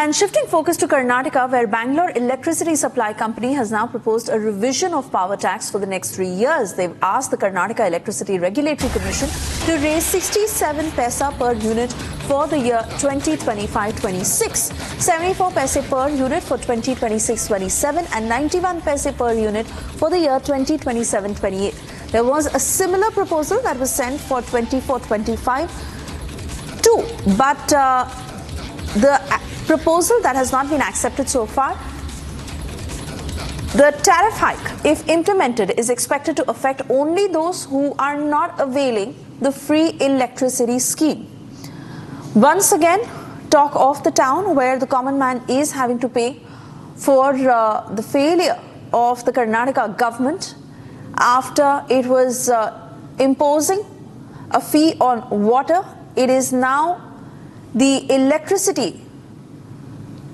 And shifting focus to Karnataka, where Bangalore Electricity Supply Company has now proposed a revision of power tax for the next 3 years. They've asked the Karnataka Electricity Regulatory Commission to raise 67 paisa per unit for the year 2025-26, 74 paise per unit for 2026-27 and 91 paise per unit for the year 2027-28. There was a similar proposal that was sent for 24-25 too, but the proposal that has not been accepted so far. The tariff hike, if implemented, is expected to affect only those who are not availing the free electricity scheme. Once again, talk of the town where the common man is having to pay for the failure of the Karnataka government after it was imposing a fee on water. It is now the electricity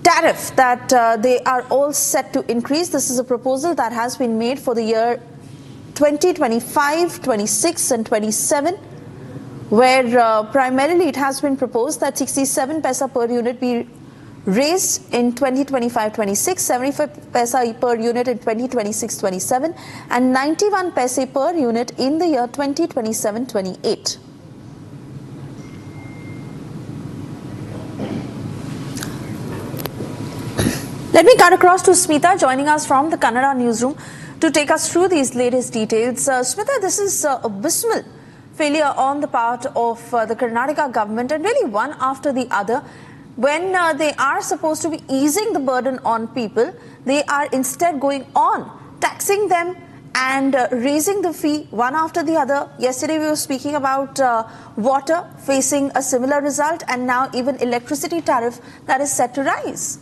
tariff that they are all set to increase. This is a proposal that has been made for the year 2025, 26 and 27, where primarily it has been proposed that 67 paisa per unit be raised in 2025-26, 75 paisa per unit in 2026-27 and 91 paise per unit in the year 2027-28. Let me cut across to Smita, joining us from the Kannada newsroom to take us through these latest details. Smita, this is abysmal failure on the part of the Karnataka government, and really one after the other. When they are supposed to be easing the burden on people, they are instead going on taxing them and raising the fee one after the other. Yesterday we were speaking about water facing a similar result, and now even electricity tariff that is set to rise.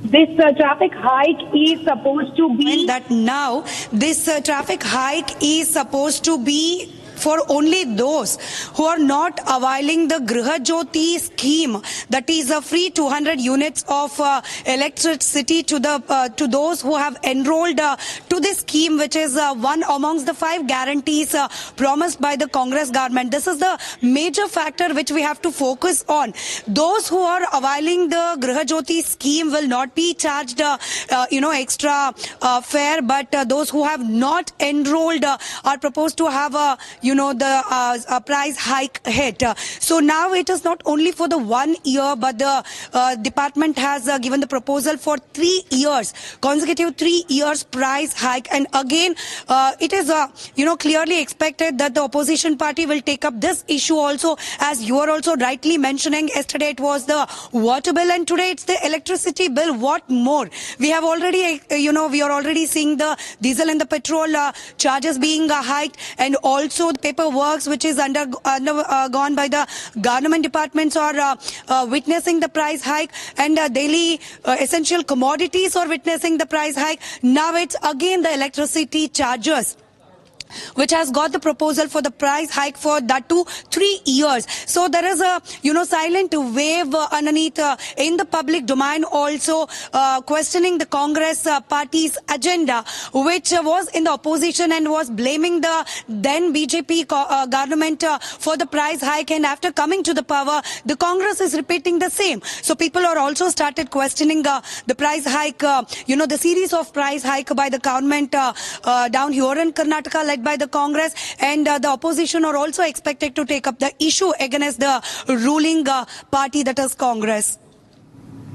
This traffic hike is supposed to be... That now this traffic hike is supposed to be for only those who are not availing the Griha Jyoti scheme, that is a free 200 units of electricity to those who have enrolled to this scheme, which is one amongst the 5 guarantees promised by the Congress government. This is the major factor which we have to focus on. Those who are availing the Griha Jyoti scheme will not be charged extra fare, but those who have not enrolled are proposed to have a the price hike hit. So now it is not only for the 1 year, but the department has given the proposal for 3 years, consecutive 3 years price hike. And again, it is clearly expected that the opposition party will take up this issue also, as you are also rightly mentioning. Yesterday it was the water bill, and today it's the electricity bill. What more? We have already, we are already seeing the diesel and the petrol charges being hiked, and also the paperwork which is undergone by the government departments are witnessing the price hike, and daily essential commodities are witnessing the price hike. Now it's again the electricity charges which has got the proposal for the price hike for that to 3 years. So there is a silent wave underneath in the public domain also, questioning the Congress party's agenda, which was in the opposition and was blaming the then BJP government for the price hike, and after coming to the power, the Congress is repeating the same. So people are also started questioning the price hike, the series of price hike by the government down here in Karnataka, led by the Congress, and the opposition are also expected to take up the issue against the ruling party, that is Congress.